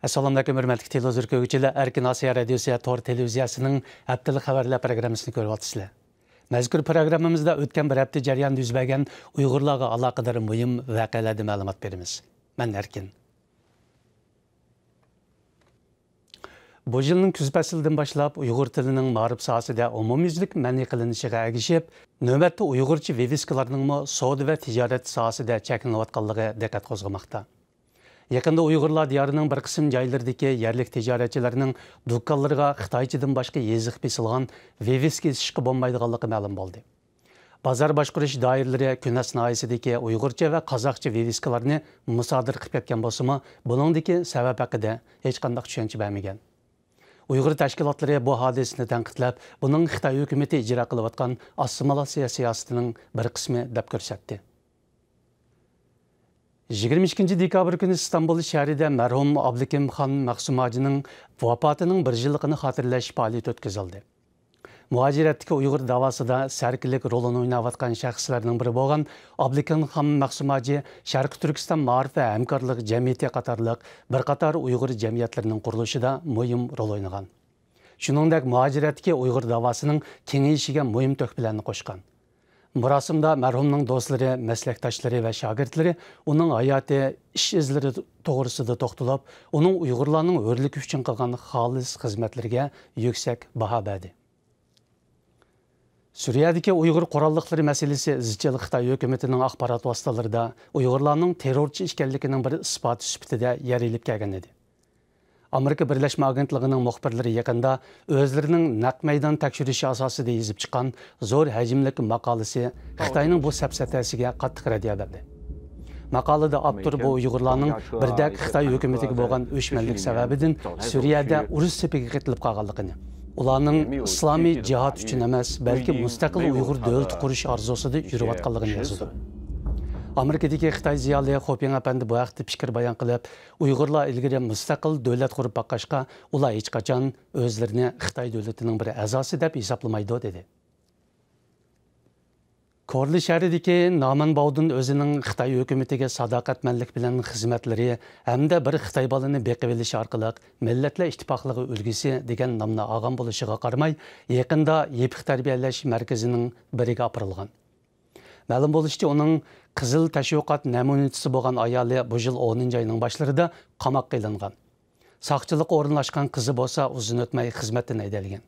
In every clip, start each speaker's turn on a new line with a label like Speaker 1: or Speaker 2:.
Speaker 1: Assalamu alaykum, hörmətli televizor görgüçülər. Erkin Asiya Radiosu Tor televiziyasının həftəlik xəbərlər proqramını görüyorsunuz. Məzkur proqramımızda ötən bir həftə jarayonida yuz bergan Uyg'urlarga aloqador muhim voqealardan ma'lumot beramiz. Men Erkin. Bu yılın küz fəslindən başlap Uyghur tilining ma'rif sohasida umumyuzlik ma'ni qilinishiga ergishib, navbatda Uyg'urcha viviskalarning savdo va tijorat sohasida cheklanayotganligi diqqat qo'zg'amoqda. Yakında Uyg'urlar diyarının bir qism joylaridagi yerlik tijoratchilarning do'konlariga Xitoychadan boshqa yeziq besilgan viviska ishqi bo'lmaydiganligi ma'lum bo'ldi. Bozor boshqarish doiralari kun asnoyisidagi Uyg'urcha va qozoqcha viviskalarni musodir qilib ketgan bo'lsa-mu, buningdagi sabab haqida hech qanday tushuncha bermagan. Uyg'ur tashkilotlari bu hodisani tanqidlab, buning Xitoy hukumati ijro qilayotgan assimilyatsiya siyosatining bir qismi deb ko'rsatdi. 22 dekabr kuni İstanbul shahrida marhum Abdukim Xon Maqsumajining vafotining 1 yilligini xotirlash faoliyati o'tkazildi. Muajiratdagi Uyg'ur davosida sarkilik rolini o'ynayotgan shaxslarning biri bo'lgan Abdukim Xon Maqsumaji Sharq Turkiston ma'rif va hamkorlik jamiyati qatorliq bir qator Uyg'ur jamiyatlarining qurilishida muhim rol o'ynagan. Shuningdek, muajiratdagi Uyg'ur davosining kengayishiga muhim to'hfalarni qo'shgan. Murasimda marhumning do'stlari, maslakdoshlari va shogirdlari uning hayoti, ish izlari to'g'risida to'xtalib, uning Uyg'urlarning o'rligi uchun qilgan xolis xizmatlariga yuksak baho berdi. Suriyadagi Uyg'ur qurolliqlari masalasi izchil Xitoy hukumatining axborot vositalarida Uyg'urlarning terrorchi ekanligining bir isboti sifatida yerilib kelgan edi. Amerika Birleşme Agentligining muxbirlari yaqinda o'zlarining naq maydon tekshirishi asosida yozib chiqqan zo'r hajmlik maqolasi Xitoyning bu safsatasiga qattiq raddiya berdi. Maqolada avtor bu Uyg'urlarning birdak Xitoy hukumatiga bo'lgan o'chmanlik sababidan Suriyada urush sepiga qitilib qolganligini, ularning islomiy jihad uchun emas, balki mustaqil Uyg'ur davlati qurish orzusida yurayotganligini yozdi. Amerikadagi Xitoy ziyoli Xoping apandi bu haqda fikr bayon qilib, Uyg'urlar ilgari mustaqil davlat qurib boqqachqa, ular hech qachon o'zlarini Xitoy davlatining bir a'zosi deb hisoblamaydi dedi. Korli shahridagi Naman Baudun o'zining Xitoy hukumatiga sadoqatmanlik bilan xizmatlari hamda bir Xitoy balini beqib olishi orqali Millatlar Ittifoqligi ulgisi degan nomni olgan bo'lishiga qaramay, yaqinda yepiq tarbiyalash markazining biriga opirilgan. Ma'lum bo'lishicha, uning Qizil tashviqot namunachisi bo'lgan ayoli bu yil 10-oyning boshlarida qamoqqa ilingan. Saqchilik o'rinlashgan qizi bo'lsa, uzun o'tmay xizmatdan haydalgan.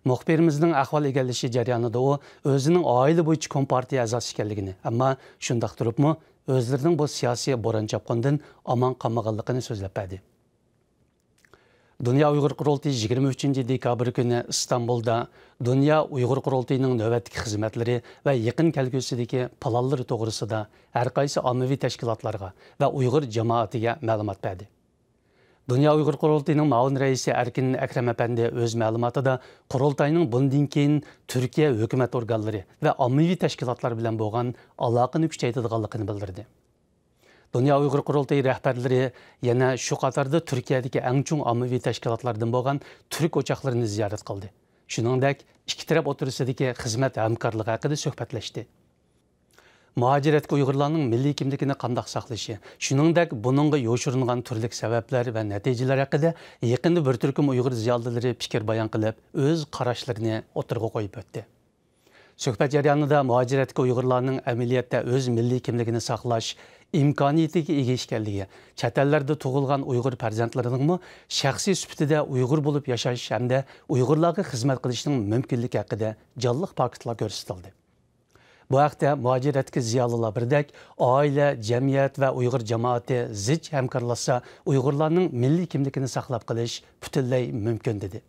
Speaker 1: Muxbirimizning ahvol egallashi jarayonida u o'zining oila bo'yicha kompartiya a'zosi ekanligini, ammo shundaq turibmi, o'zlarining bu siyosiy bo'ron chapqondan omon qolmaganligini so'zlab berdi. Dünya Uyghur Qurultayı 23 dekabr kuni İstanbulda Dünya Uyghur Qurultayıning navbatdagi xizmatlari va yaqin kelgusidagi planlari to'g'risida har qaysi ommaviy tashkilotlarga va Uyg'ur jamoatiga ma'lumot berdi. Dünya Uyghur Qurultayıning ma'mur raisi Erkin Akram apandi o'z ma'lumotida Qurultayning bundan keyin Turkiya hukumat organlari va ommaviy tashkilotlar bilan bo'lgan aloqani kuchaytirganligini bildirdi. Dünya Uyghur Qurultayı rahbarlari yana shu qatorda Turkiyadagi eng chong ommaviy tashkilotlardan bo'lgan turk o'choqlarini ziyorat qildi. Shuningdek, ikki taraf o'tirisidagi xizmat hamkorligi haqida suhbatlashdi. Muajiratga Uyg'urlarning milliy kimligini qanday saqlashi, shuningdek, buningga yo'shirilgan turli sabablar va natijalar haqida yaqinda bir turkum Uyg'ur ziyolilari fikr bayon qilib, o'z qarashlarini o'tirg'a qo'yib o'tdi. Suhbat jarayonida muajiratga Uyg'urlarning amaliyotda o'z milliy kimligini saqlash imkoniyatiga ega ekanligi, chet ellarda tug'ilgan Uyg'ur farzandlarining shaxsiy sifatida Uyg'ur bo'lib yashash hamda Uyg'urlarga xizmat qilishning mumkinligi haqida jonliq faktlar ko'rsatildi. Bu haqda muajiratga ziyolilar birdak oila, jamiyat va Uyg'ur jamoati zich hamkorlashsa, Uyg'urlarning milliy kimligini saqlab qolish butunlay mumkin dedi.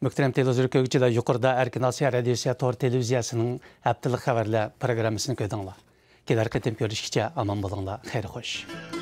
Speaker 1: Muhtaram televizor ko'ruvchilar, yuqorida Erkin Asiya Radiosu Tor televiziyasining haftalik xabarlar programmasini ko'rdinglar. Kelar qatim ko'rishgacha omon bo'linglar, xayr xo'sh.